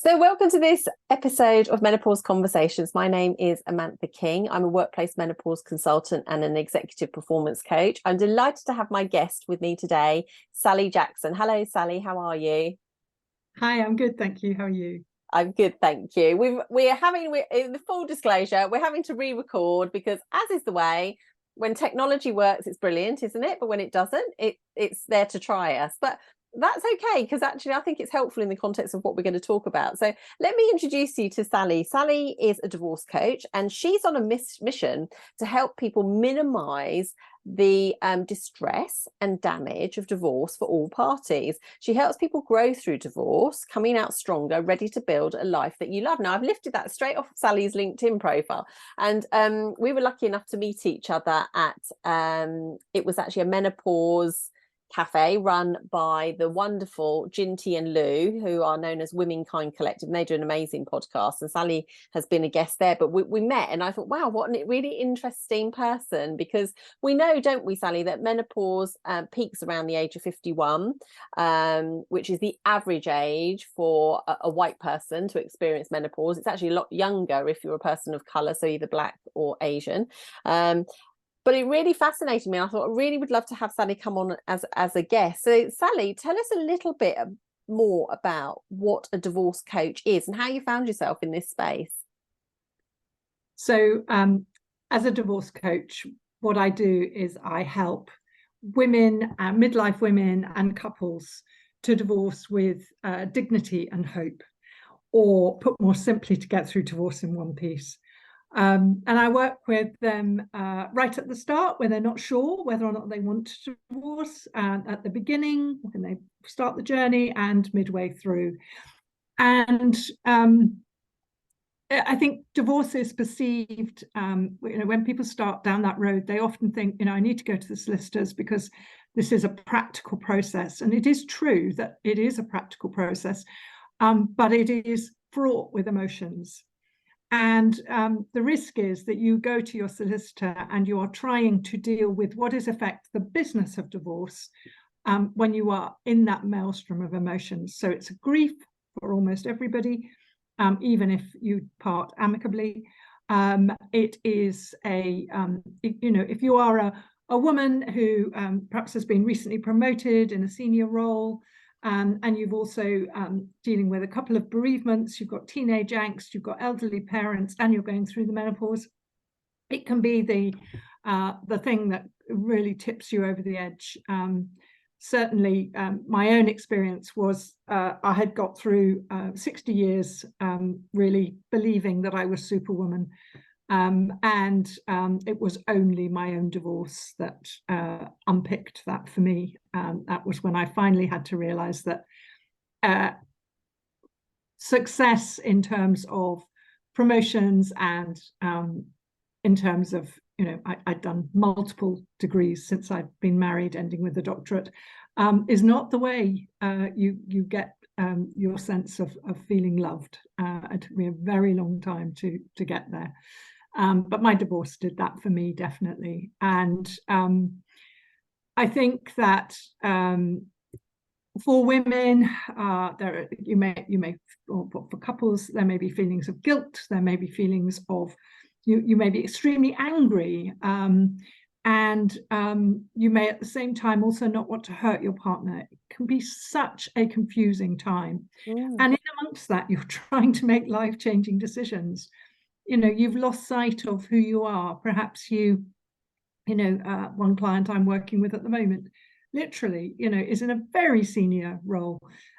So, welcome to this episode of Menopause Conversations. My name is Amantha King. I'm a workplace menopause consultant and an executive performance coach. I'm delighted to have my guest with me today, Sally Jackson. Hello, Sally. How are you? Hi, I'm good, thank you. How are you? I'm good, thank you. We're in the full disclosure, we're having to re-record because, as is the way, when technology works, it's brilliant, isn't it? But when it doesn't, it's there to try us. But that's okay, because actually I think it's helpful in the context of what we're going to talk about. So let me introduce you to Sally. Sally is a divorce coach, and she's on a mission to help people minimize the distress and damage of divorce for all parties. She helps people grow through divorce, coming out stronger, ready to build a life that you love. Now, I've lifted that straight off of Sally's LinkedIn profile, and we were lucky enough to meet each other at it was actually a menopause cafe run by the wonderful Ginty and Lou, who are known as Womenkind Collective, and they do an amazing podcast, and Sally has been a guest there. But we met, and I thought, wow, what a really interesting person, because we know, don't we, Sally, that menopause peaks around the age of 51, which is the average age for a white person to experience menopause. It's actually a lot younger if you're a person of colour, so either black or Asian. But it really fascinated me. I thought I really would love to have Sally come on as a guest. So, Sally, tell us a little bit more about what a divorce coach is and how you found yourself in this space. So, as a divorce coach, what I do is I help women, midlife women and couples to divorce with dignity and hope, or put more simply, to get through divorce in one piece. And I work with them right at the start, when they're not sure whether or not they want to divorce, at the beginning, when they start the journey, and midway through. And I think divorce is perceived, when people start down that road, they often think, I need to go to the solicitors because this is a practical process. And it is true that it is a practical process, but it is fraught with emotions. And the risk is that you go to your solicitor and you are trying to deal with what is effect the business of divorce when you are in that maelstrom of emotions. So it's a grief for almost everybody, even if you part amicably. It is if you are a woman who perhaps has been recently promoted in a senior role, and you've also dealing with a couple of bereavements, you've got teenage angst, you've got elderly parents, and you're going through the menopause. It can be the thing that really tips you over the edge. Certainly, my own experience was I had got through 60 years really believing that I was Superwoman. And it was only my own divorce that unpicked that for me. That was when I finally had to realize that success in terms of promotions and in terms of, I'd done multiple degrees since I'd been married, ending with a doctorate, is not the way you get your sense of feeling loved. It took me a very long time to get there. But my divorce did that for me, definitely. And I think that for women, you may, or for couples, there may be feelings of guilt. There may be feelings of you may be extremely angry, and you may at the same time also not want to hurt your partner. It can be such a confusing time, and in amongst that, you're trying to make life-changing decisions. You've lost sight of who you are. Perhaps one client I'm working with at the moment, literally, is in a very senior role.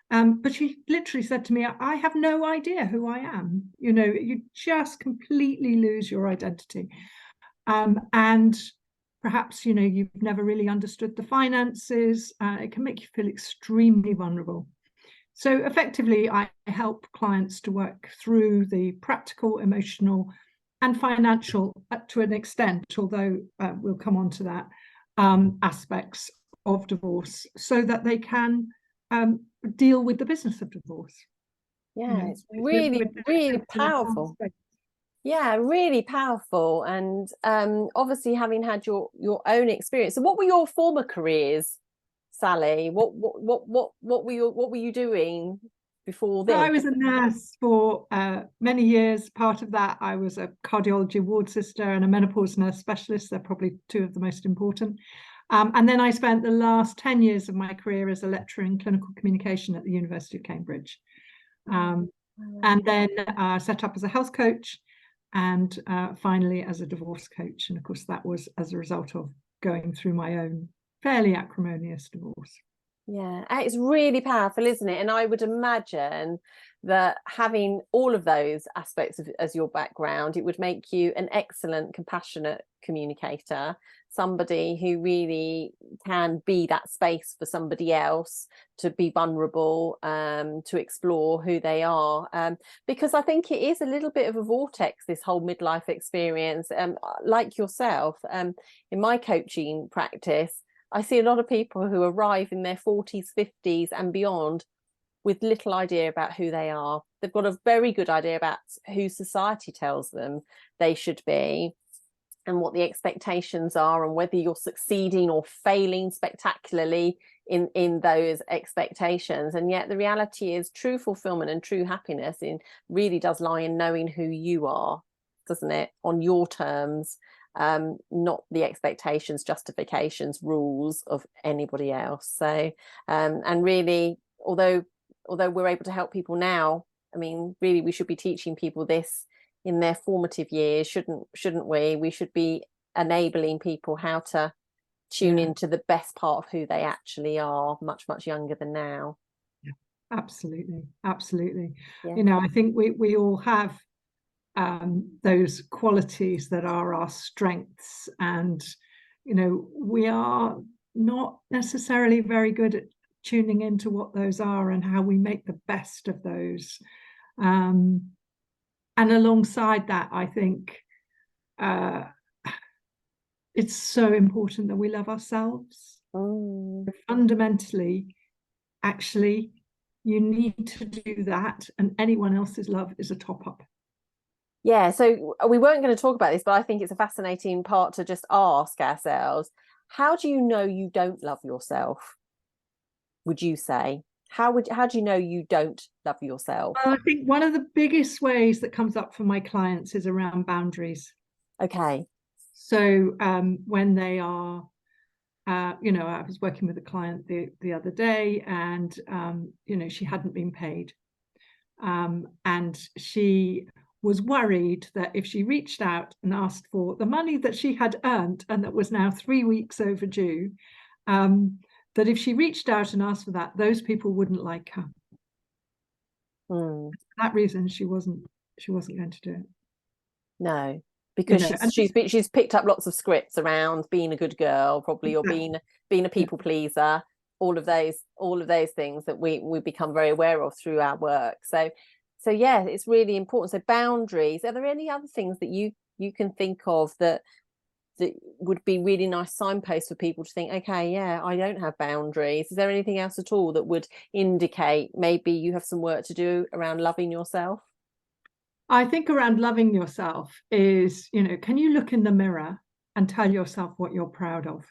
But she literally said to me, I have no idea who I am. You just completely lose your identity. And perhaps, you've never really understood the finances. It can make you feel extremely vulnerable. So effectively, I help clients to work through the practical, emotional, and financial, to an extent, although we'll come on to that, aspects of divorce, so that they can deal with the business of divorce. Yeah, it's really, really powerful. Yeah, really powerful. And obviously, having had your own experience. So what were your former careers, Sally? What were you doing before So this? I was a nurse for many years. Part of that, I was a cardiology ward sister and a menopause nurse specialist. They're probably two of the most important. And then I spent the last 10 years of my career as a lecturer in clinical communication at the University of Cambridge. And then set up as a health coach, and finally as a divorce coach. And of course, that was as a result of going through my own fairly acrimonious divorce. Yeah, it's really powerful, isn't it? And I would imagine that having all of those aspects of as your background, it would make you an excellent, compassionate communicator, somebody who really can be that space for somebody else to be vulnerable, to explore who they are. Because I think it is a little bit of a vortex, this whole midlife experience. Like yourself, in my coaching practice, I see a lot of people who arrive in their 40s, 50s and beyond with little idea about who they are. They've got a very good idea about who society tells them they should be and what the expectations are, and whether you're succeeding or failing spectacularly in those expectations. And yet the reality is true fulfillment and true happiness really does lie in knowing who you are, doesn't it? On your terms, not the expectations, justifications, rules of anybody else. So and really, although we're able to help people now, I mean, really we should be teaching people this in their formative years, shouldn't we? We should be enabling people how to tune into the best part of who they actually are much younger than now. Absolutely. You know, I think we all have those qualities that are our strengths, and you know, we are not necessarily very good at tuning into what those are and how we make the best of those. And alongside that, I think it's so important that we love ourselves. Fundamentally, actually, you need to do that, and anyone else's love is a top-up. Yeah, so we weren't going to talk about this, but I think it's a fascinating part to just ask ourselves, how do you know you don't love yourself? Would you say? How do you know you don't love yourself? Well, I think one of the biggest ways that comes up for my clients is around boundaries. Okay. So when they are, you know, I was working with a client the other day, and you know, she hadn't been paid, and she was worried that if she reached out and asked for the money that she had earned and that was now 3 weeks overdue, that if she reached out and asked for that, those people wouldn't like her. For that reason, she wasn't going to do it. No, because you know, she's picked up lots of scripts around being a good girl, probably, or being a people pleaser. All of those things that we become very aware of through our work. So yeah, it's really important. So boundaries. Are there any other things that you can think of that would be really nice signposts for people to think, okay, yeah, I don't have boundaries? Is there anything else at all that would indicate maybe you have some work to do around loving yourself? I think around loving yourself is, you know, can you look in the mirror and tell yourself what you're proud of?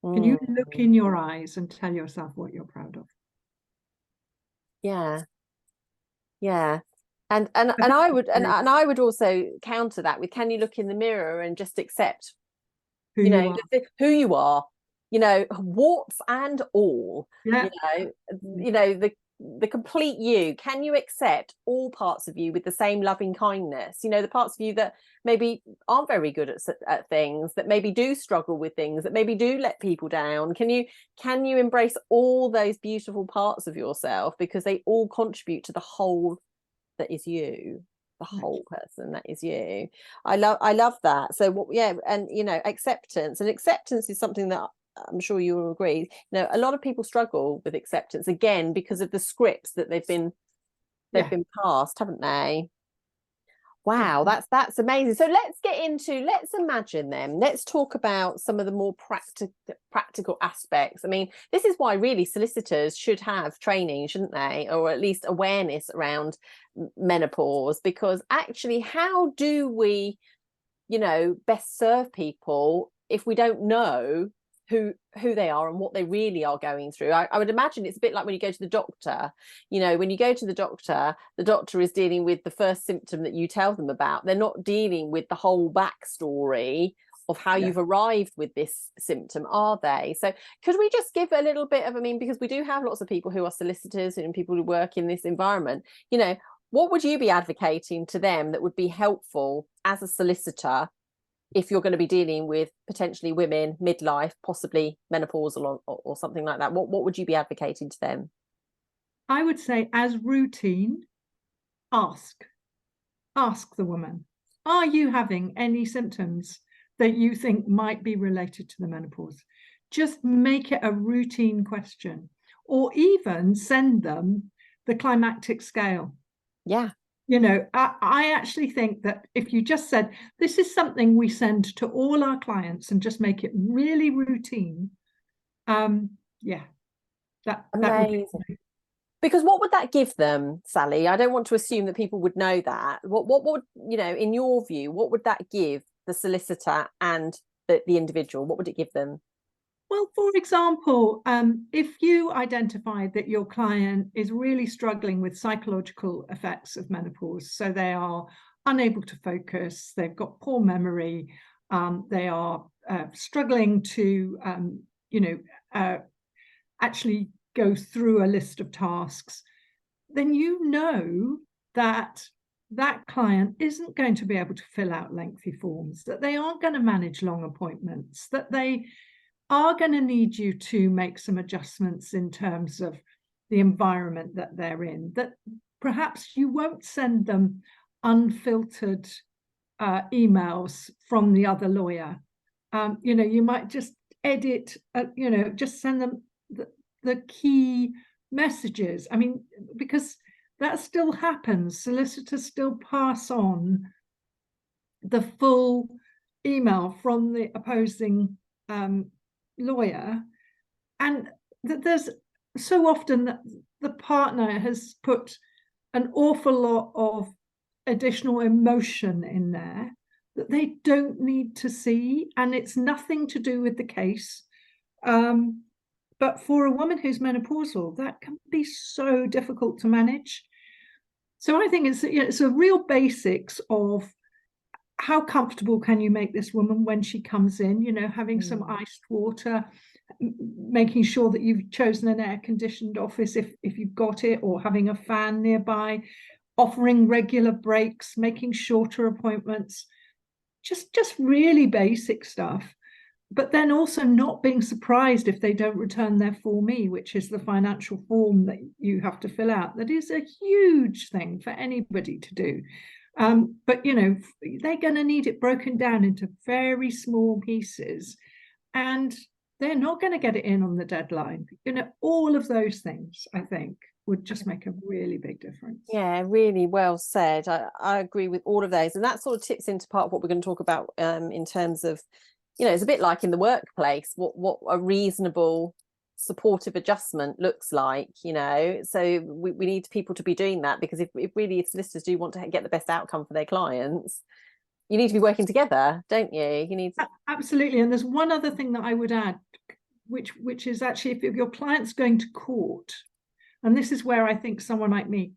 Can you look in your eyes and tell yourself what you're proud of? Yeah. And I would also counter that with, can you look in the mirror and just accept who you are, you know, warts and all, you know, the complete you. Can you accept all parts of you with the same loving kindness? You know, the parts of you that maybe aren't very good at things, that maybe do struggle with things, that maybe do let people down. Can you embrace all those beautiful parts of yourself, because they all contribute to the whole that is you, the whole person that is you. I love that. So and you know, acceptance is something that I'm sure you will agree, you know, a lot of people struggle with acceptance, again, because of the scripts that they've been passed, haven't they? Wow, that's amazing. So let's imagine them. Let's talk about some of the more practical aspects. I mean, this is why really solicitors should have training, shouldn't they? Or at least awareness around menopause, because actually, how do we, you know, best serve people if we don't know who they are and what they really are going through. I would imagine it's a bit like when you go to the doctor. You know, when you go to the doctor is dealing with the first symptom that you tell them about. They're not dealing with the whole backstory of how you've arrived with this symptom, are they? So could we just give a little bit of, I mean, because we do have lots of people who are solicitors and people who work in this environment, you know, what would you be advocating to them that would be helpful as a solicitor if you're going to be dealing with potentially women midlife, possibly menopausal or something like that? What would you be advocating to them? I would say, as routine, ask the woman, are you having any symptoms that you think might be related to the menopause? Just make it a routine question, or even send them the climactic scale. Yeah. You know, I actually think that if you just said, this is something we send to all our clients, and just make it really routine, that would be Amazing. Because what would that give them, Sally? I don't want to assume that people would know that. What would, you know, in your view, what would that give the solicitor and the individual? What would it give them? Well, for example, if you identify that your client is really struggling with psychological effects of menopause, so they are unable to focus, they've got poor memory, they are struggling to, actually go through a list of tasks, then you know that that client isn't going to be able to fill out lengthy forms, that they aren't going to manage long appointments, that they are going to need you to make some adjustments in terms of the environment that they're in, that perhaps you won't send them unfiltered emails from the other lawyer. You might just edit, just send them the key messages. I mean, because that still happens. Solicitors still pass on the full email from the opposing lawyer, and that there's so often that the partner has put an awful lot of additional emotion in there that they don't need to see, and it's nothing to do with the case. But for a woman who's menopausal, that can be so difficult to manage. So I think it's a real basics of how comfortable can you make this woman when she comes in, having some iced water, making sure that you've chosen an air-conditioned office if you've got it, or having a fan nearby, offering regular breaks, making shorter appointments, just really basic stuff. But then also not being surprised if they don't return their Form E, which is the financial form that you have to fill out. That is a huge thing for anybody to do. But, they're going to need it broken down into very small pieces, and they're not going to get it in on the deadline. All of those things, I think, would just make a really big difference. Yeah, really well said. I agree with all of those. And that sort of tips into part of what we're going to talk about in terms of, it's a bit like in the workplace, what a reasonable supportive adjustment looks like, so we need people to be doing that, because if really solicitors do want to get the best outcome for their clients, you need to be working together, don't you? You need to... Absolutely. And there's one other thing that I would add, which is actually, if your client's going to court, and this is where I think someone like me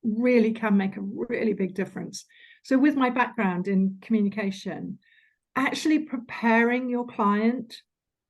really can make a really big difference. So with my background in communication, actually preparing your client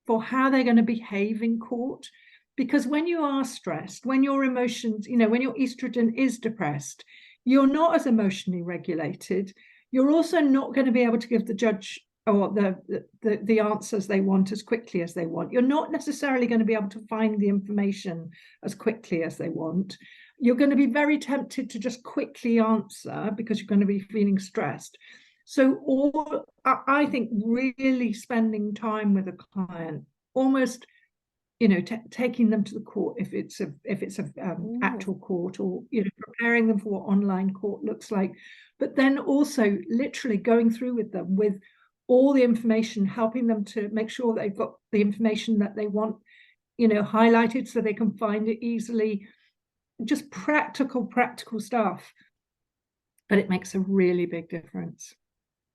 for how they're going to behave in court. Because when you are stressed, when your emotions, when your estrogen is depressed, you're not as emotionally regulated. You're also not going to be able to give the judge or the answers they want as quickly as they want. You're not necessarily going to be able to find the information as quickly as they want. You're going to be very tempted to just quickly answer because you're going to be feeling stressed. So I think really spending time with a client, almost, taking them to the court if it's actual court, or preparing them for what online court looks like, but then also literally going through with them with all the information, helping them to make sure they've got the information that they want, highlighted so they can find it easily. Just practical stuff, but it makes a really big difference.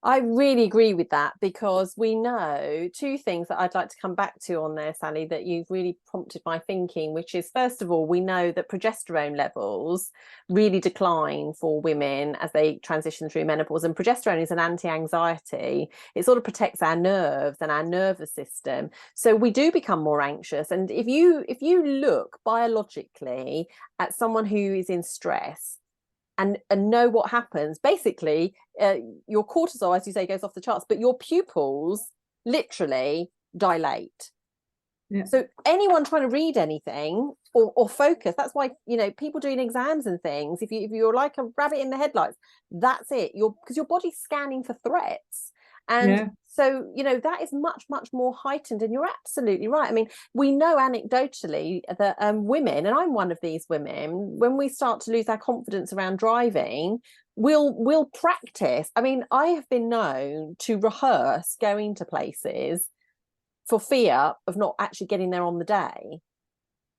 I really agree with that, because we know two things that I'd like to come back to on there, Sally, that you've really prompted my thinking, which is, first of all, we know that progesterone levels really decline for women as they transition through menopause. And progesterone is an anti-anxiety. It sort of protects our nerves and our nervous system. So we do become more anxious. And if you look biologically at someone who is in stress, and know what happens, basically your cortisol, as you say, goes off the charts, but your pupils literally dilate. Yeah. So anyone trying to read anything or focus, that's why, you know, people doing exams and things, if you're like a rabbit in the headlights, that's it. Because your body's scanning for threats. And Yeah. so, you know, that is much, much more heightened. And you're absolutely right. I mean, we know anecdotally that women, and I'm one of these women, when we start to lose our confidence around driving, we'll practice. I mean, I have been known to rehearse going to places for fear of not actually getting there on the day.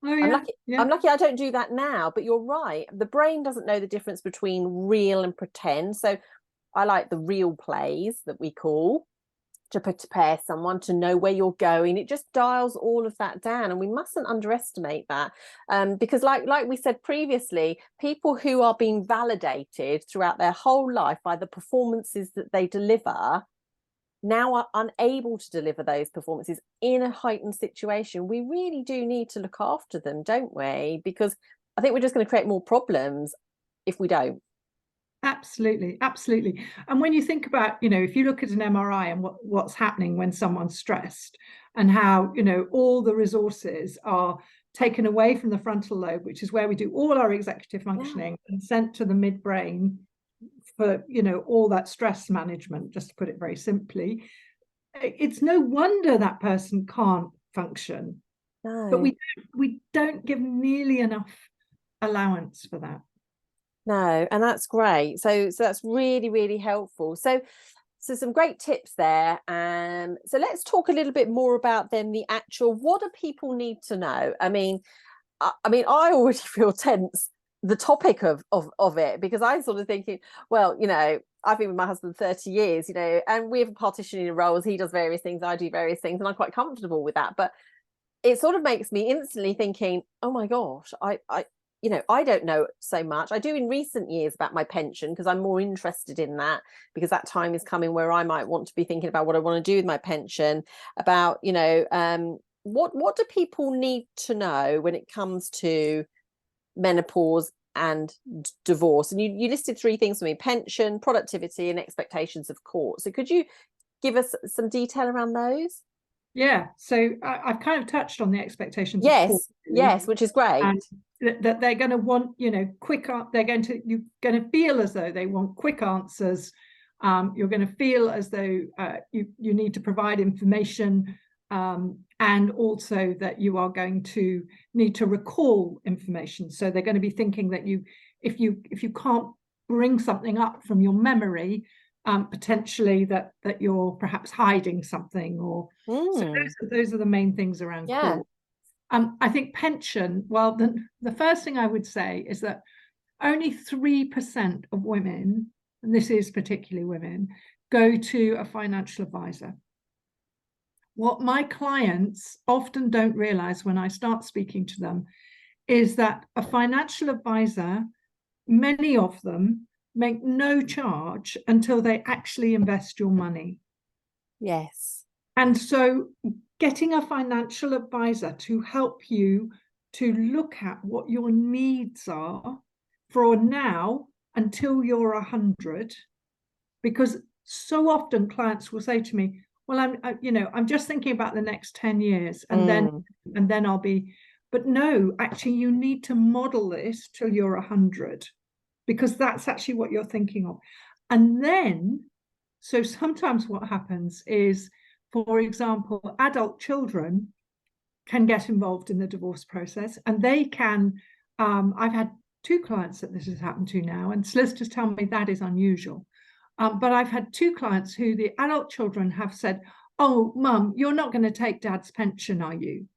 Oh I'm yeah. lucky. Yeah. I'm lucky I don't do that now, but you're right. The brain doesn't know the difference between real and pretend. So I like the real plays that we call, to prepare someone to know where you're going. It just dials all of that down, and we mustn't underestimate that, because like we said previously, people who are being validated throughout their whole life by the performances that they deliver now are unable to deliver those performances in a heightened situation. We really do need to look after them, don't we? Because I think we're just going to create more problems if we don't. Absolutely, absolutely. And when you think about, you know, if you look at an MRI and what's happening when someone's stressed, and how, you know, all the resources are taken away from the frontal lobe, which is where we do all our executive functioning, and sent to the midbrain for, you know, all that stress management, just to put it very simply, it's no wonder that person can't function. But No. we don't give nearly enough allowance for that. No, and that's great. So that's really, really helpful. So some great tips there. So let's talk a little bit more about then the actual, what do people need to know? I mean, I already feel tense, the topic of it, because I'm sort of thinking, well, you know, I've been with my husband 30 years, you know, and we have a partitioning of roles. He does various things, I do various things, and I'm quite comfortable with that. But it sort of makes me instantly thinking, oh my gosh, I you know, I don't know so much. I do in recent years about my pension, because I'm more interested in that, because that time is coming where I might want to be thinking about what I want to do with my pension, about, you know, what do people need to know when it comes to menopause and divorce? And you listed three things for me: pension, productivity, and expectations of court. So could you give us some detail around those? Yeah, so I've kind of touched on the expectations of court, Yes, which is great. and that they're going to want, you know, you're going to feel as though they want quick answers. You're going to feel as though you need to provide information, and also that you are going to need to recall information. So they're going to be thinking that if you can't bring something up from your memory, potentially that you're perhaps hiding something, or so those are the main things around Yeah. court. I think pension, well, the first thing I would say is that only 3% of women, and this is particularly women, go to a financial advisor. What my clients often don't realize when I start speaking to them is that a financial advisor, many of them, make no charge until they actually invest your money. Yes. And so getting a financial advisor to help you to look at what your needs are for now until you're 100, because so often clients will say to me, well, I'm just thinking about the next 10 years, and then I'll be, but no, actually you need to model this till you're 100, because that's actually what you're thinking of. And then, so sometimes what happens is, for example, adult children can get involved in the divorce process, and they can, I've had two clients that this has happened to now, and solicitors tell me that is unusual. But I've had two clients who the adult children have said, oh, mum, you're not going to take dad's pension, are you?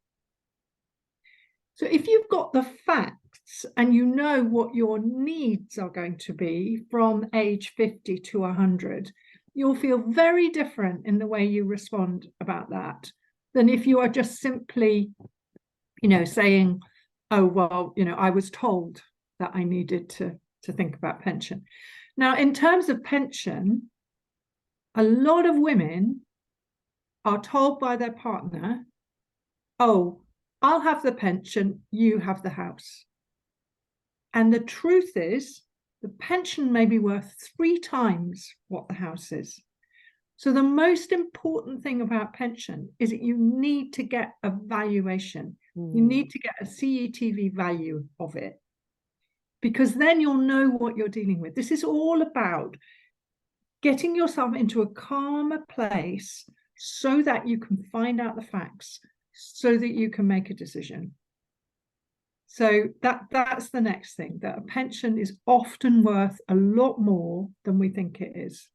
So if you've got the facts and you know what your needs are going to be from age 50 to 100, you'll feel very different in the way you respond about that than if you are just simply, saying, oh, well, I was told that I needed to think about pension. Now, in terms of pension, a lot of women are told by their partner, oh, I'll have the pension, you have the house. And the truth is, the pension may be worth 3 times what the house is. So the most important thing about pension is that you need to get a valuation. You need to get a CETV value of it, because then you'll know what you're dealing with. This is all about getting yourself into a calmer place so that you can find out the facts, so that you can make a decision. So that's the next thing, that a pension is often worth a lot more than we think it is.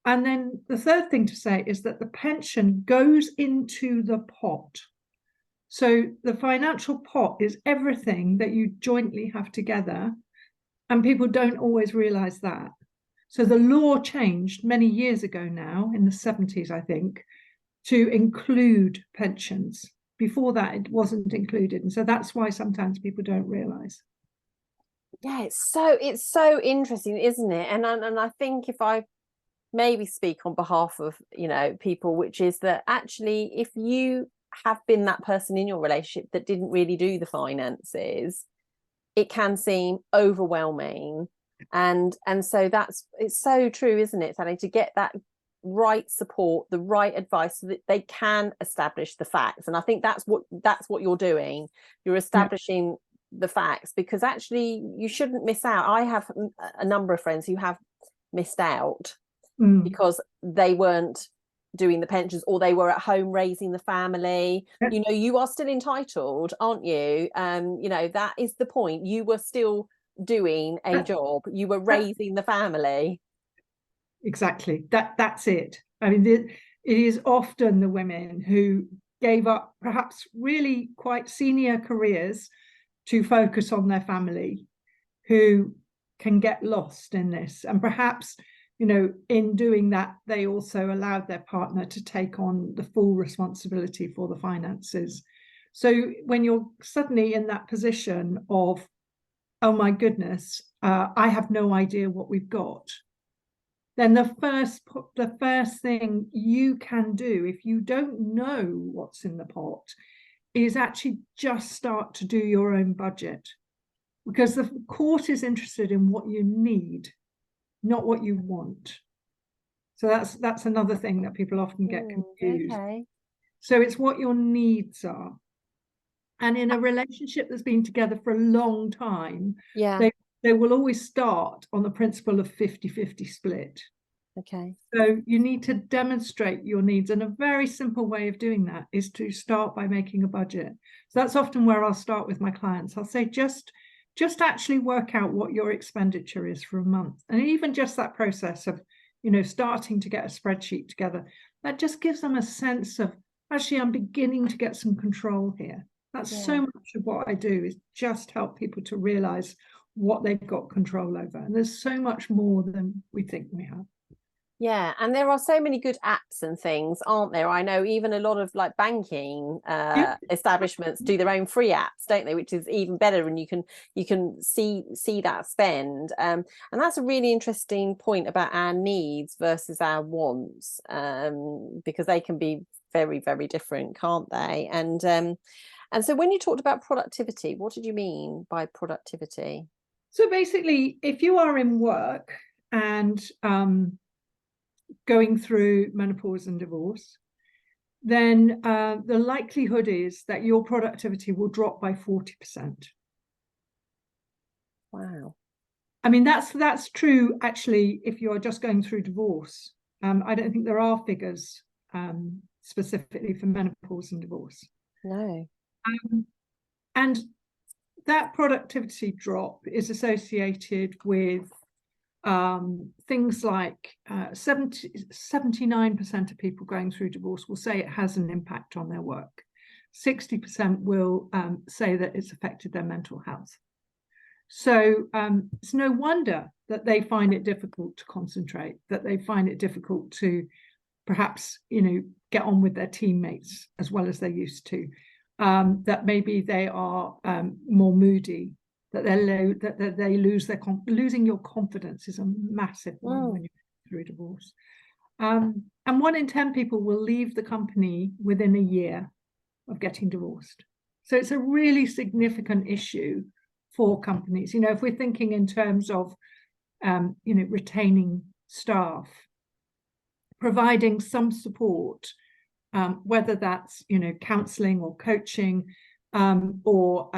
And then the third thing to say is that the pension goes into the pot. So the financial pot is everything that you jointly have together, and people don't always realize that. So the law changed many years ago now, in the 70s, I think, to include pensions. Before that, it wasn't included. And so that's why sometimes people don't realize. Yeah, it's so interesting, isn't it? And I think if I maybe speak on behalf of, people, which is that actually, if you have been that person in your relationship that didn't really do the finances, it can seem overwhelming. And so it's so true, isn't it, Sally, to get that right support, the right advice, so that they can establish the facts. And I think that's what you're doing. You're establishing the facts, because actually you shouldn't miss out. I have a number of friends who have missed out because they weren't doing the pensions, or they were at home raising the family. You are still entitled, aren't you? That is the point. You were still doing a job, you were raising the family. Exactly, that's it. I mean, it is often the women who gave up perhaps really quite senior careers to focus on their family who can get lost in this. And perhaps, in doing that, they also allowed their partner to take on the full responsibility for the finances. So when you're suddenly in that position of, oh my goodness, I have no idea what we've got, then the first thing you can do, if you don't know what's in the pot, is actually just start to do your own budget, because the court is interested in what you need, not what you want. So that's another thing that people often get confused. Okay. So it's what your needs are. And in a relationship that's been together for a long time, they will always start on the principle of 50-50 split. Okay. So you need to demonstrate your needs. And a very simple way of doing that is to start by making a budget. So that's often where I'll start with my clients. I'll say, just actually work out what your expenditure is for a month. And even just that process of, starting to get a spreadsheet together, that just gives them a sense of, actually, I'm beginning to get some control here. That's so much of what I do, is just help people to realize what they've got control over. And there's so much more than we think we have. Yeah, and there are so many good apps and things, aren't there? I know even a lot of like banking establishments do their own free apps, don't they? Which is even better, and you can see that spend. And that's a really interesting point about our needs versus our wants, because they can be very, very different, can't they? And so when you talked about productivity, what did you mean by productivity? So basically, if you are in work and going through menopause and divorce, then the likelihood is that your productivity will drop by 40%. Wow. I mean, that's true, actually, if you're just going through divorce. I don't think there are figures specifically for menopause and divorce. No. And that productivity drop is associated with things like 79% of people going through divorce will say it has an impact on their work. 60% will say that it's affected their mental health. So it's no wonder that they find it difficult to concentrate, that they find it difficult to perhaps, get on with their teammates as well as they used to, that maybe they are more moody, that they lose losing your confidence is a massive one when you're through divorce. And 1 in 10 people will leave the company within a year of getting divorced. So it's a really significant issue for companies. If we're thinking in terms of, retaining staff, providing some support, whether that's, counselling or coaching, or,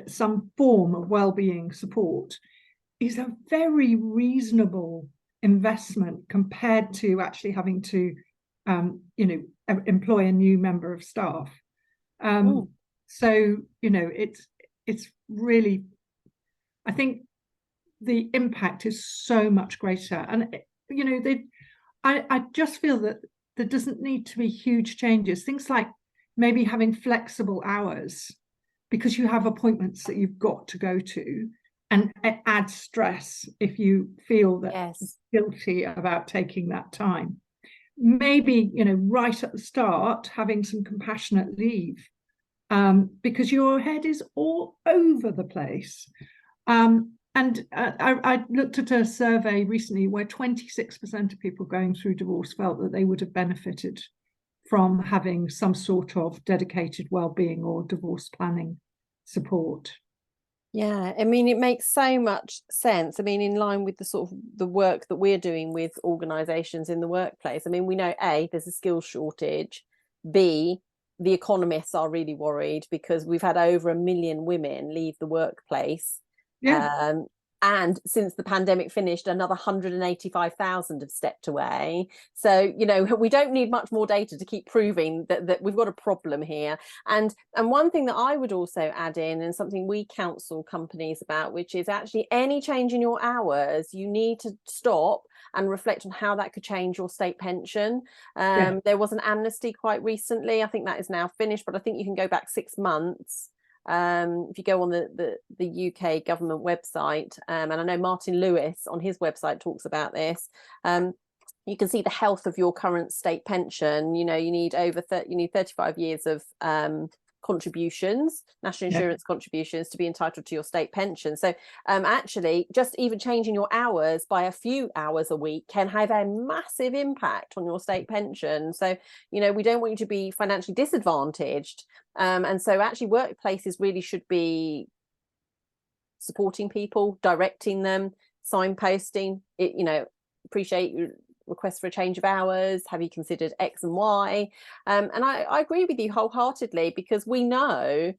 some form of well-being support, is a very reasonable investment compared to actually having to, employ a new member of staff. So, it's really, I think the impact is so much greater. And, I just feel that there doesn't need to be huge changes. Things like maybe having flexible hours because you have appointments that you've got to go to, and it adds stress if you feel that guilty about taking that time. Maybe, right at the start, having some compassionate leave, because your head is all over the place. And I looked at a survey recently where 26% of people going through divorce felt that they would have benefited from having some sort of dedicated well-being or divorce planning support. Yeah, I mean, it makes so much sense. I mean, in line with the sort of the work that we're doing with organisations in the workplace. I mean, we know A, there's a skills shortage. B, the economists are really worried because we've had over 1 million women leave the workplace. And since the pandemic finished, another 185,000 have stepped away. So, we don't need much more data to keep proving that we've got a problem here. And one thing that I would also add in, and something we counsel companies about, which is actually any change in your hours, you need to stop and reflect on how that could change your state pension. There was an amnesty quite recently. I think that is now finished, but I think you can go back 6 months. If you go on the UK government website, and I know Martin Lewis on his website talks about this, you can see the health of your current state pension. You need 35 years of contributions, national insurance contributions, to be entitled to your state pension. So actually, just even changing your hours by a few hours a week can have a massive impact on your state pension. So we don't want you to be financially disadvantaged. And so actually workplaces really should be supporting people, directing them, signposting it, appreciate your request for a change of hours, have you considered X and Y? And I agree with you wholeheartedly, because we know,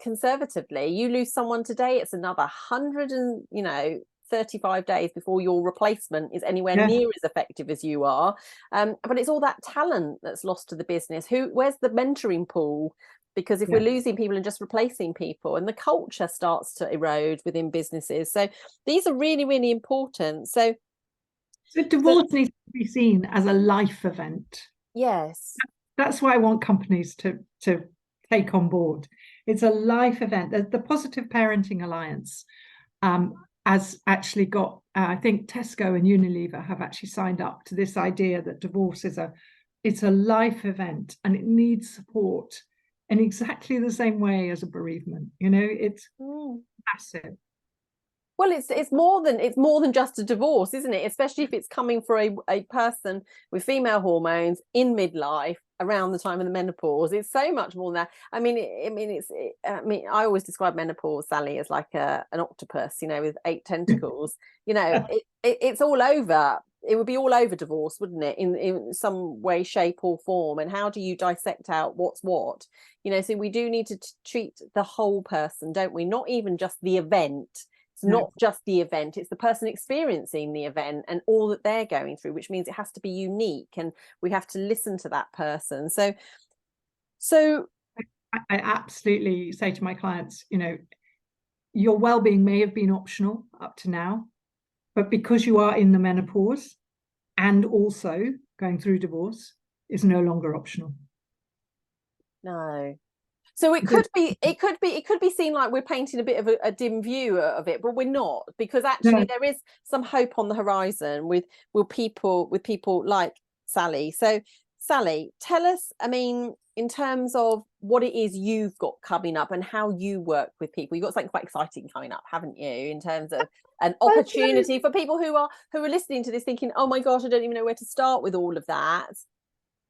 conservatively, you lose someone today, it's another 135 days before your replacement is anywhere near as effective as you are. But it's all that talent that's lost to the business. Where's the mentoring pool? Because if we're losing people and just replacing people, and the culture starts to erode within businesses. So these are really, really important. So divorce needs to be seen as a life event. Yes. That's why I want companies to take on board. It's a life event. The Positive Parenting Alliance has actually got, I think Tesco and Unilever have actually signed up to this idea that divorce it's a life event, and it needs support in exactly the same way as a bereavement. It's massive. Well, it's more than just a divorce, isn't it? Especially if it's coming for a person with female hormones in midlife around the time of the menopause. It's so much more than that. I mean, I always describe menopause, Sally, as like an octopus, with 8 tentacles. It's all over. It would be all over divorce, wouldn't it? In some way, shape, or form. And how do you dissect out what's what? So we do need to treat the whole person, don't we? Not even just the event. It's not just the event, it's the person experiencing the event and all that they're going through, which means it has to be unique, and we have to listen to that person. So I absolutely say to my clients, your well-being may have been optional up to now, but because you are in the menopause and also going through divorce, is no longer optional. No. So it could be seen like we're painting a bit of a dim view of it, but we're not, because actually there is some hope on the horizon with people like Sally. So Sally, tell us, I mean, in terms of what it is you've got coming up and how you work with people. You've got something quite exciting coming up, haven't you, in terms of an opportunity for people who are listening to this thinking, oh my gosh, I don't even know where to start with all of that.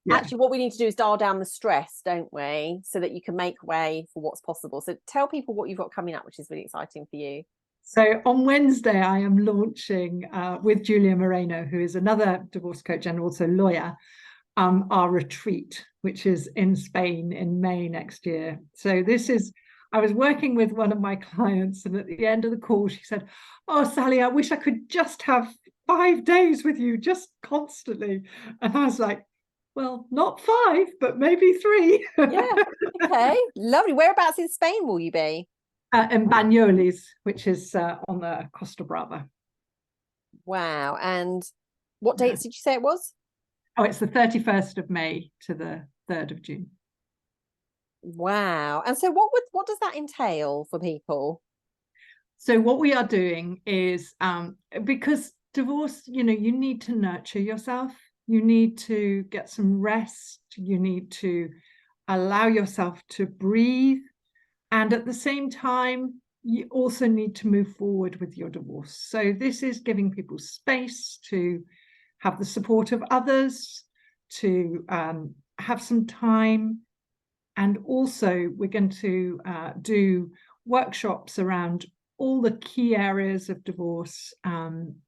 Yeah. Actually, what we need to do is dial down the stress, don't we, so that you can make way for what's possible. So tell people what you've got coming up, which is really exciting for you. So on Wednesday, I am launching with Julia Moreno, who is another divorce coach and also lawyer, our retreat, which is in Spain in May next year. So this is, I was working with one of my clients, and at the end of the call, she said, oh, Sally, I wish I could just have 5 days with you, just constantly. And I was like, well, not 5, but maybe 3. Yeah. Okay. Lovely. Whereabouts in Spain will you be? In Banyoles, which is on the Costa Brava. Wow. And what dates did you say it was? Oh, it's the 31st of May to the 3rd of June. Wow. And so what does that entail for people? So what we are doing is, because divorce, you need to nurture yourself. You need to get some rest. You need to allow yourself to breathe. And at the same time, you also need to move forward with your divorce. So this is giving people space to have the support of others, to have some time. And also we're going to do workshops around all the key areas of divorce,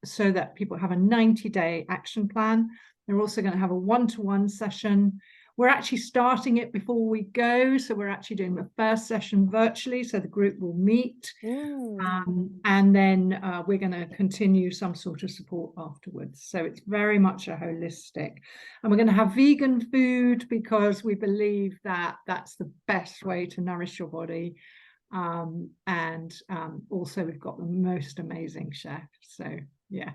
so that people have a 90-day action plan. They're also going to have a one-to-one session. We're actually starting it before we go. So we're actually doing the first session virtually. So the group will meet. And then we're going to continue some sort of support afterwards. So it's very much a holistic. And we're going to have vegan food, because we believe that that's the best way to nourish your body. And also we've got the most amazing chef. So yeah.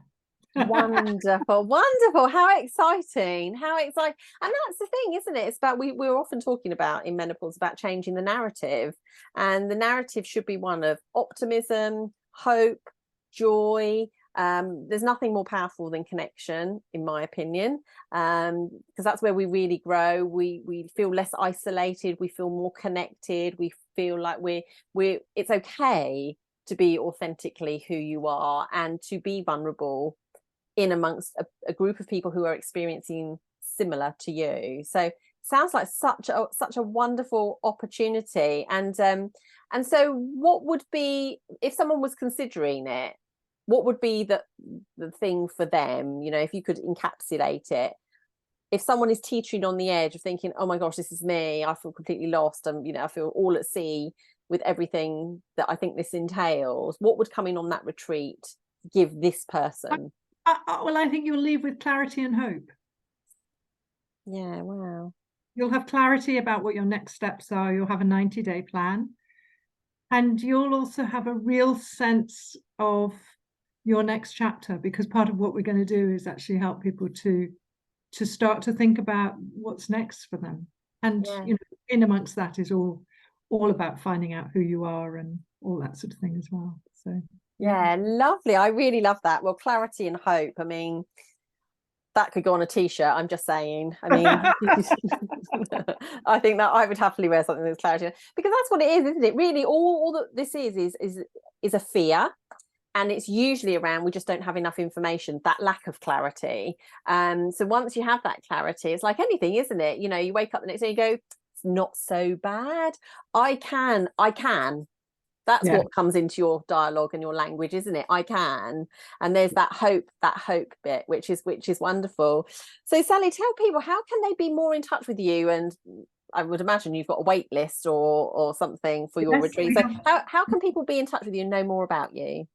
Wonderful. How exciting. And that's the thing, isn't it? It's about, we're often talking about in menopause about changing the narrative, and the narrative should be one of optimism, hope, joy. There's nothing more powerful than connection, in my opinion, because that's where we really grow. We feel less isolated, we feel more connected, we feel like we're it's okay to be authentically who you are and to be vulnerable in amongst a group of people who are experiencing similar to you. So sounds like such a wonderful opportunity. And so what would be, if someone was considering it, what would be the thing for them, if you could encapsulate it? If someone is teetering on the edge of thinking, oh my gosh, this is me, I feel completely lost, and I feel all at sea with everything that I think this entails, what would coming on that retreat give this person? Well, I think you'll leave with clarity and hope. Yeah, wow. You'll have clarity about what your next steps are. You'll have a 90-day plan. And you'll also have a real sense of your next chapter, because part of what we're going to do is actually help people to start to think about what's next for them. And in amongst that is all about finding out who you are and all that sort of thing as well. So yeah, lovely. I really love that. Well, clarity and hope, I mean, that could go on a t-shirt, I'm just saying. I mean, I think that I would happily wear something that's clarity, because that's what it is, isn't it? Really, all that this is a fear. And it's usually around, we just don't have enough information, that lack of clarity. So once you have that clarity, it's like anything, isn't it? You wake up the next day and you go, it's not so bad. I can. That's what comes into your dialogue and your language, isn't it? I can. And there's that hope bit, which is wonderful. So Sally, tell people, how can they be more in touch with you? And I would imagine you've got a wait list or something for your retreat. So how can people be in touch with you and know more about you?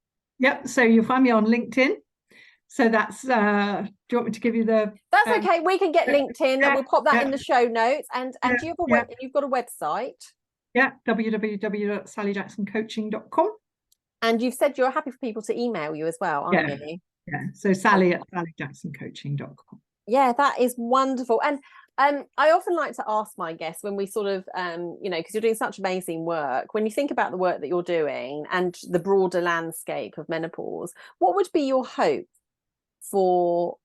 Yep. So you'll find me on LinkedIn. So that's, do you want me to give you the... That's okay. We can get LinkedIn. We'll pop that in the show notes. And do you have you've got a website? Yeah, www.sallyjacksoncoaching.com. And you've said you're happy for people to email you as well, aren't you? Yeah. So Sally at sallyjacksoncoaching.com. Yeah, that is wonderful. And I often like to ask my guests when we sort of, because you're doing such amazing work, when you think about the work that you're doing and the broader landscape of menopause, what would be your hope for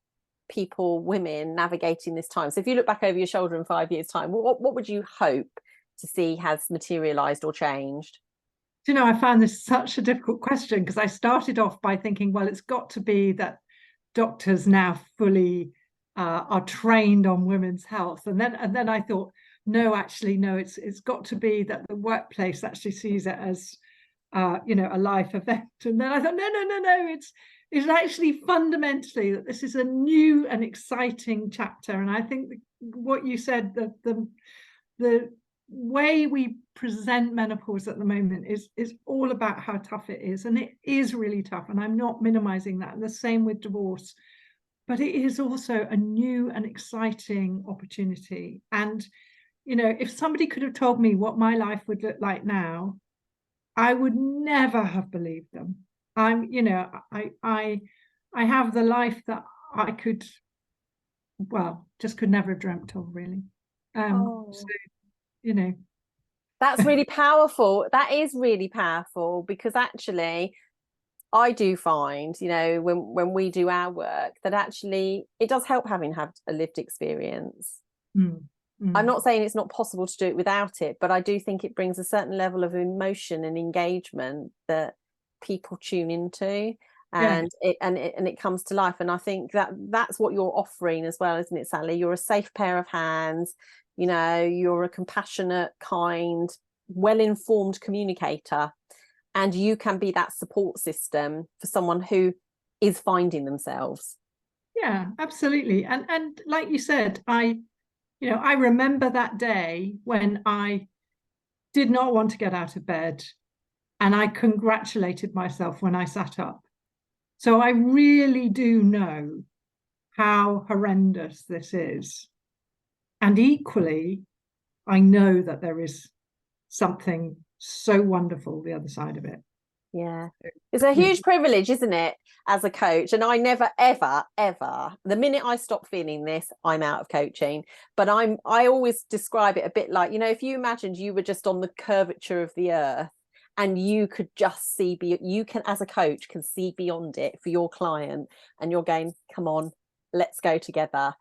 people, women navigating this time? So if you look back over your shoulder in 5 years' time, what would you hope to see has materialized or changed? You know, I found this such a difficult question because I started off by thinking, well, it's got to be that doctors now fully are trained on women's health, and then I thought, no, actually, no, it's got to be that the workplace actually sees it as a life event. And then I thought, no, it's actually fundamentally that this is a new and exciting chapter. And I think what you said, the way we present menopause at the moment is all about how tough it is, and it is really tough, and I'm not minimizing that. And the same with divorce, but it is also a new and exciting opportunity. And if somebody could have told me what my life would look like now, I would never have believed them. I have the life that I could, well, just could never have dreamt of, really. So, That's really powerful. That is really powerful, because actually I do find, when we do our work, that actually it does help having had a lived experience. I'm not saying it's not possible to do it without it, but I do think it brings a certain level of emotion and engagement that people tune into, and it comes to life. And I think that's what you're offering as well, isn't it, Sally? You're a safe pair of hands. You're a compassionate, kind, well-informed communicator, and you can be that support system for someone who is finding themselves. Yeah, absolutely. And like you said, I remember that day when I did not want to get out of bed, and I congratulated myself when I sat up. So I really do know how horrendous this is. And equally, I know that there is something so wonderful the other side of it. Yeah, it's a huge privilege, isn't it, as a coach? And I never, ever, ever, the minute I stop feeling this, I'm out of coaching. But I always describe it a bit like, if you imagined you were just on the curvature of the earth, and you could just see, you can, as a coach, can see beyond it for your client, and you're going, come on, let's go together,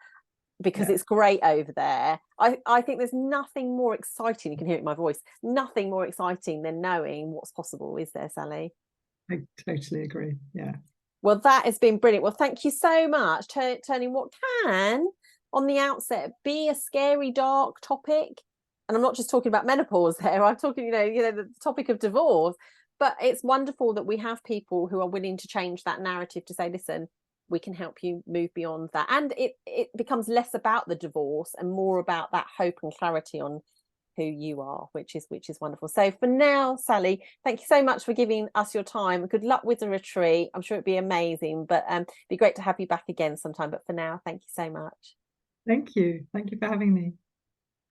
because it's great over there. I think there's nothing more exciting, you can hear it in my voice, nothing more exciting than knowing what's possible, is there, Sally? I totally agree. Yeah. Well, that has been brilliant. Well, thank you so much. Turning what can, on the outset, be a scary, dark topic. And I'm not just talking about menopause there. I'm talking, the topic of divorce. But it's wonderful that we have people who are willing to change that narrative to say, listen, we can help you move beyond that. And it becomes less about the divorce and more about that hope and clarity on who you are, which is wonderful. So for now, Sally, thank you so much for giving us your time. Good luck with the retreat. I'm sure it'd be amazing, but it'd be great to have you back again sometime. But for now, thank you so much. Thank you for having me.